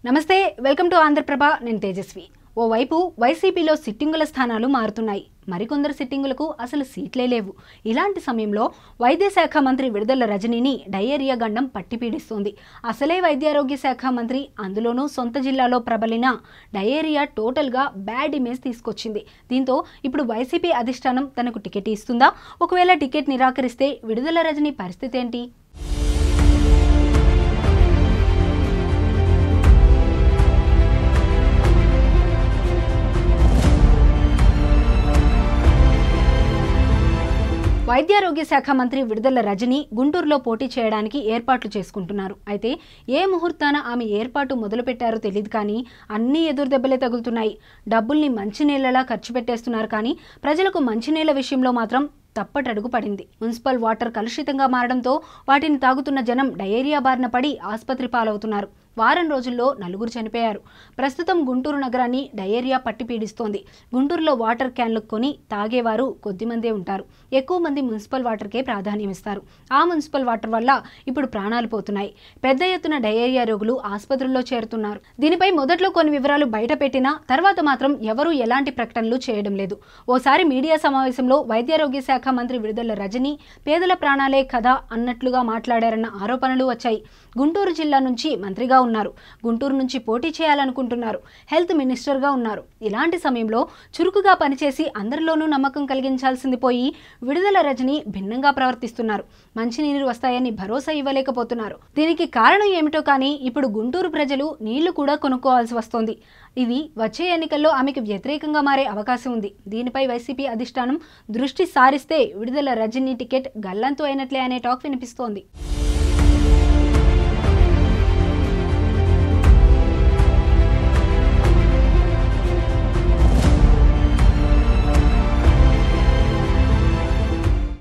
నమస్తే, welcome to Andhraprabha. నేను తేజస్వి. ఓవైపు వైసీపీలో సిట్టింగుల స్థానాలు మారుతున్నాయి. మరికొందరు సిట్టింగులకు అసలు సీట్లే లేవు. ఇలాంటి సమయంలో వైద్య శాఖ మంత్రి విడుదల రజనీని డయేరియా గండం పట్టిపీడిస్తోంది. అసలే వైద్యారోగ్య శాఖ మంత్రి, అందులోనూ సొంత జిల్లాలో ప్రబలిన డయేరియా టోటల్గా బ్యాడ్ ఇమేజ్ తీసుకొచ్చింది. దీంతో ఇప్పుడు వైసీపీ అధిష్టానం తనకు టికెట్ ఇస్తుందా? ఒకవేళ టికెట్ నిరాకరిస్తే విడుదల రజనీ పరిస్థితి ఏంటి? వైద్యారోగ్య శాఖ మంత్రి విడుదల రజనీ గుంటూరులో పోటీ చేయడానికి ఏర్పాట్లు చేసుకుంటున్నారు. అయితే ఏ ముహూర్తాన ఆమె ఏర్పాటు మొదలుపెట్టారో తెలియదు, కానీ అన్ని ఎదురుదెబ్బలే తగులుతున్నాయి. డబ్బుల్ని మంచినీళ్లలా ఖర్చు పెట్టేస్తున్నారు, కానీ ప్రజలకు మంచినీళ్ల విషయంలో మాత్రం తప్పటడుగు పడింది. మున్సిపల్ వాటర్ కలుషితంగా మారడంతో వాటిని తాగుతున్న జనం డయేరియా బారిన పడి ఆసుపత్రి పాలవుతున్నారు. వారం రోజుల్లో 4 చనిపోయారు. ప్రస్తుతం గుంటూరు నగరాన్ని డయేరియా పట్టి పీడిస్తోంది. గుంటూరులో వాటర్ క్యాన్లు కొని తాగేవారు కొద్దిమందే ఉంటారు. ఎక్కువ మంది మున్సిపల్ వాటర్కే ప్రాధాన్యం ఇస్తారు. ఆ మున్సిపల్ వాటర్ వల్ల ఇప్పుడు ప్రాణాలు పోతున్నాయి. పెద్ద ఎత్తున డయేరియా రోగులు ఆసుపత్రుల్లో చేరుతున్నారు. దీనిపై మొదట్లో కొన్ని వివరాలు బయట పెట్టినా తర్వాత మాత్రం ఎవరూ ఎలాంటి ప్రకటనలు చేయడం లేదు. ఓసారి మీడియా సమావేశంలో వైద్యారోగ్య శాఖ మంత్రి విడుదల రజనీ పేదల ప్రాణాలే కదా అన్నట్లుగా మాట్లాడారన్న ఆరోపణలు వచ్చాయి. గుంటూరు జిల్లా నుంచి మంత్రిగా ఉన్నారు. గుంటూరు నుంచి పోటీ చేయాలనుకుంటున్నారు. హెల్త్ మినిస్టర్గా ఉన్నారు. ఇలాంటి సమయంలో చురుకుగా పనిచేసి అందరిలోనూ నమ్మకం కలిగించాల్సింది పోయి విడుదల రజనీ భిన్నంగా ప్రవర్తిస్తున్నారు. మంచినీరు వస్తాయని భరోసా ఇవ్వలేకపోతున్నారు. దీనికి కారణం ఏమిటో కానీ ఇప్పుడు గుంటూరు ప్రజలు నీళ్లు కూడా కొనుక్కోవాల్సి వస్తోంది. ఇది వచ్చే ఎన్నికల్లో ఆమెకు వ్యతిరేకంగా మారే అవకాశం ఉంది. దీనిపై వైసీపీ అధిష్టానం దృష్టి సారిస్తే విడుదల రజనీ టికెట్ గల్లంతు అయినట్లే అనే టాక్ వినిపిస్తోంది.